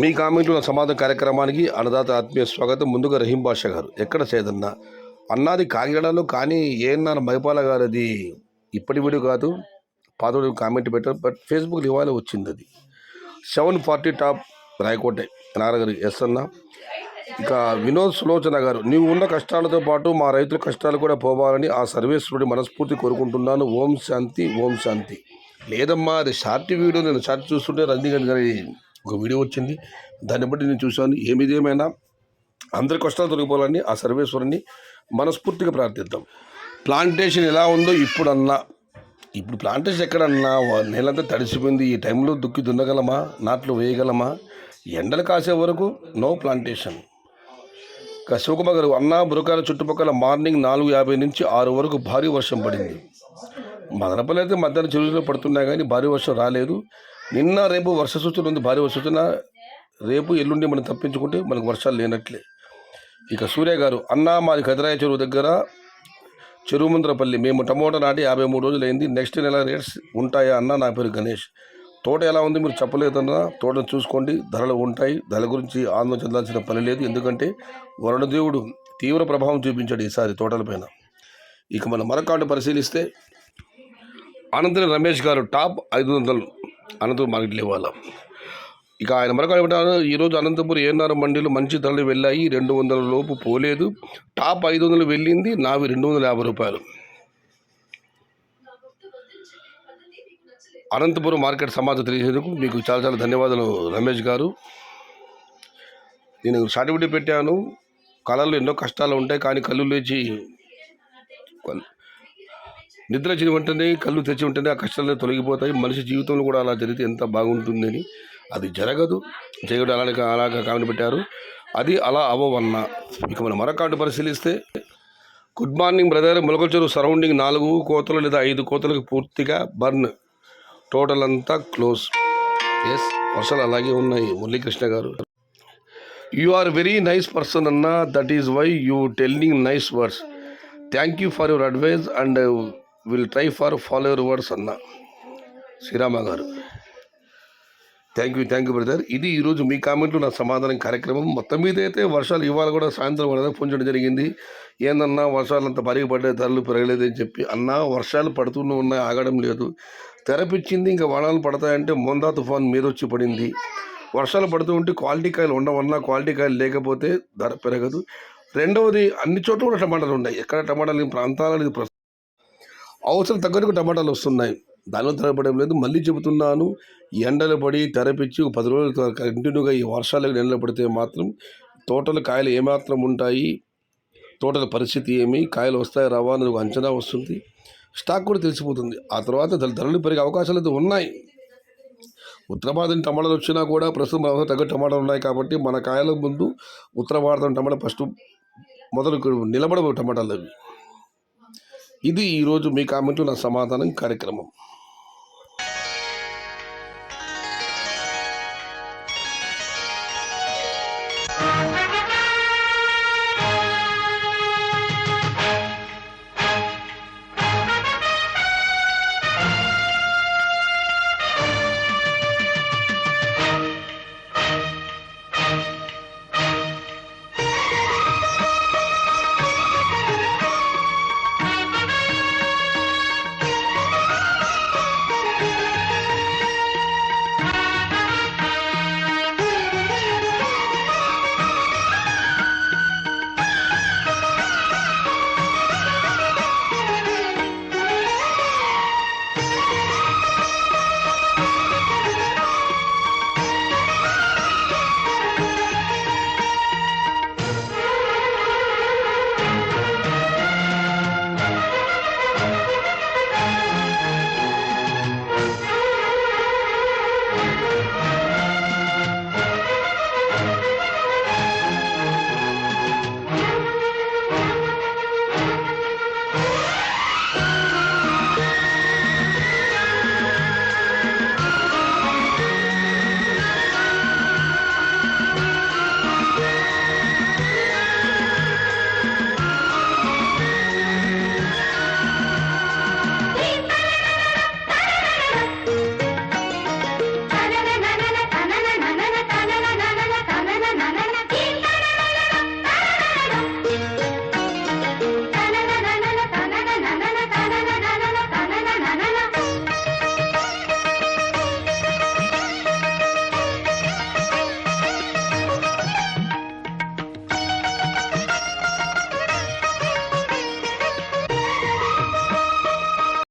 మీ కామెంట్లో సమాధాన కార్యక్రమానికి అన్నదాత ఆత్మీయ స్వాగతం. ముందుగా రహీం బాషా గారు ఎక్కడ చేదన్న అన్నది కాకినాడలో, కానీ ఏఎన్ఆర్ మైపాల గారు అది ఇప్పటి వీడియో కాదు, పాత కామెంట్ పెట్టారు. బట్ ఫేస్బుక్ ఇవాళ వచ్చింది. అది 740 టాప్ రాయకోటే నారగారు ఎస్ అన్న. ఇక వినోద్ సులోచన గారు, నీవు ఉన్న కష్టాలతో పాటు మా రైతుల కష్టాలు కూడా పోవాలని ఆ సర్వేశ్వరుడి మనస్ఫూర్తి కోరుకుంటున్నాను. ఓం శాంతి, ఓం శాంతి. లేదమ్మా, అది షార్ట్ వీడియో. నేను షార్ట్ చూస్తుంటే రజనీకాంత్ గారి ఒక వీడియో వచ్చింది, దాన్ని బట్టి నేను చూశాను. ఏమైనా అందరి కష్టాలు తొలగిపోవాలని ఆ సర్వేశ్వరుని మనస్ఫూర్తిగా ప్రార్థిద్దాం. ప్లాంటేషన్ ఎలా ఉందో ఇప్పుడన్నా, ఇప్పుడు ప్లాంటేషన్ ఎక్కడన్నా నేలంతా తడిసిపోయింది. ఈ టైంలో దుక్కి దున్నగలమా, నాట్లు వేయగలమా? ఎండలు కాసే వరకు నో ప్లాంటేషన్. ఇక శివకుమార్ గారు, అన్నా బురకాల చుట్టుపక్కల మార్నింగ్ 4:50 నుంచి 6 వరకు భారీ వర్షం పడింది. మదనపల్లి అయితే మధ్యాహ్నం చెరువులో పడుతున్నాయి, కానీ భారీ వర్షం రాలేదు. నిన్న రేపు వర్ష సూచన ఉంది, భారీ వర్ష సూచన. రేపు ఎల్లుండి మనం తప్పించుకుంటే మనకు వర్షాలు లేనట్లే. ఇక సూర్య గారు, అన్నా మాది కదిరాయ చెరువు దగ్గర చెరువు ముందరపల్లి, మేము టమోటా నాటి 53 రోజులు అయింది. నెక్స్ట్ నెల రేట్స్ ఉంటాయా అన్న? నా పేరు గణేష్. తోట ఎలా ఉంది మీరు చెప్పలేదన్నా, తోటను చూసుకోండి, ధరలు ఉంటాయి. ధరల గురించి ఆందోళన చెందాల్సిన పని లేదు, ఎందుకంటే వరుణదేవుడు తీవ్ర ప్రభావం చూపించాడు ఈసారి తోటలపైన. ఇక మనం మరొకటి పరిశీలిస్తే అనంతరం రమేష్ గారు టాప్ 500 అనంతపురం మార్కెట్లు ఇవ్వాలి. ఇక ఆయన మరొక ఏమంటారు, ఈరోజు అనంతపురం ఏఎన్ఆర్ మండీలు మంచి ధరలు వెళ్ళాయి, 200 లోపు పోలేదు. టాప్ 500 వెళ్ళింది, నావి 250 రూపాయలు. అనంతపురం మార్కెట్ సమాచారం తెలిసేందుకు మీకు చాలా చాలా ధన్యవాదాలు రమేష్ గారు. నేను షార్ట్ వీడియో పెట్టాను. కళల్లో ఎన్నో కష్టాలు ఉంటాయి, కానీ కళ్ళు లేచి నిద్ర వచ్చిన వెంటనే కళ్ళు తెచ్చి ఉంటేనే ఆ కష్టాలు తొలగిపోతాయి. మనిషి జీవితంలో కూడా అలా జరిగితే ఎంత బాగుంటుందని. అది జరగదు, చేయడం అలాగా కామెంట్ పెట్టారు. అది అలా అవ్వవన్నా. ఇక మనం మరొకటి పరిశీలిస్తే, గుడ్ మార్నింగ్ బ్రదర్, మొలకల చెరువు సరౌండింగ్ 4 కోతలు లేదా 5 కోతలకు పూర్తిగా బర్న్, టోటల్ అంతా క్లోజ్. ఎస్, వర్షాలు అలాగే ఉన్నాయి. Muralikrishna garu, you are very nice person అన్న, that is why you telling nice words. Thank you for your advice and will try for follow your words అన్న. శ్రీరామ గారు, థ్యాంక్ యూ బ్రదర్. ఇది ఈరోజు మీ కామెంట్లు నా సమాధానం కార్యక్రమం. మొత్తం మీద అయితే వర్షాలు ఇవాళ కూడా సాయంత్రం కూడా పొంచడం జరిగింది. ఏందన్నా వర్షాలు అంత భారీగా పడ్డాయి, ధరలు పెరగలేదని చెప్పి. అన్నా వర్షాలు పడుతూనే ఉన్నాయి, ఆగడం లేదు. తెరపిచ్చింది, ఇంకా వానాలు పడతాయంటే మొందా తుఫాన్ మీద వచ్చి పడింది. వర్షాలు పడుతూ ఉంటే క్వాలిటీ కాయలు ఉండవన్నా, క్వాలిటీ కాయలు లేకపోతే ధర పెరగదు. రెండవది, అన్ని చోట్ల కూడా టమాటాలు ఉన్నాయి. ఎక్కడ టమాటాలు ప్రాంతాలు అవసరం తగ్గట్టుగా టమాటాలు వస్తున్నాయి, దానిలో ధరపడడం లేదు. మళ్ళీ చెబుతున్నాను, ఎండలు పడి తెరపిచ్చి 10 రోజులు కంటిన్యూగా ఈ వర్షాలకు ఎండలు పడితే మాత్రం తోటలు కాయలు ఏమాత్రం ఉంటాయి, తోటల పరిస్థితి ఏమి, కాయలు వస్తాయి రావా అని ఒక అంచనా వస్తుంది. స్టాక్ కూడా తెలిసిపోతుంది. ఆ తర్వాత ధరలు పెరిగే అవకాశాలు అయితే ఉన్నాయి. ఉత్తర భారతం టమాటాలు వచ్చినా కూడా ప్రస్తుతం తగ్గ టమాటాలు ఉన్నాయి. కాబట్టి మన కాయల ముందు ఉత్తర భారతం టమాటా ఫస్ట్ మొదలు నిలబడవు టమాటాలు అవి. ఇది ఈరోజు మీ కామెంట్లు నా సమాధానం కార్యక్రమం.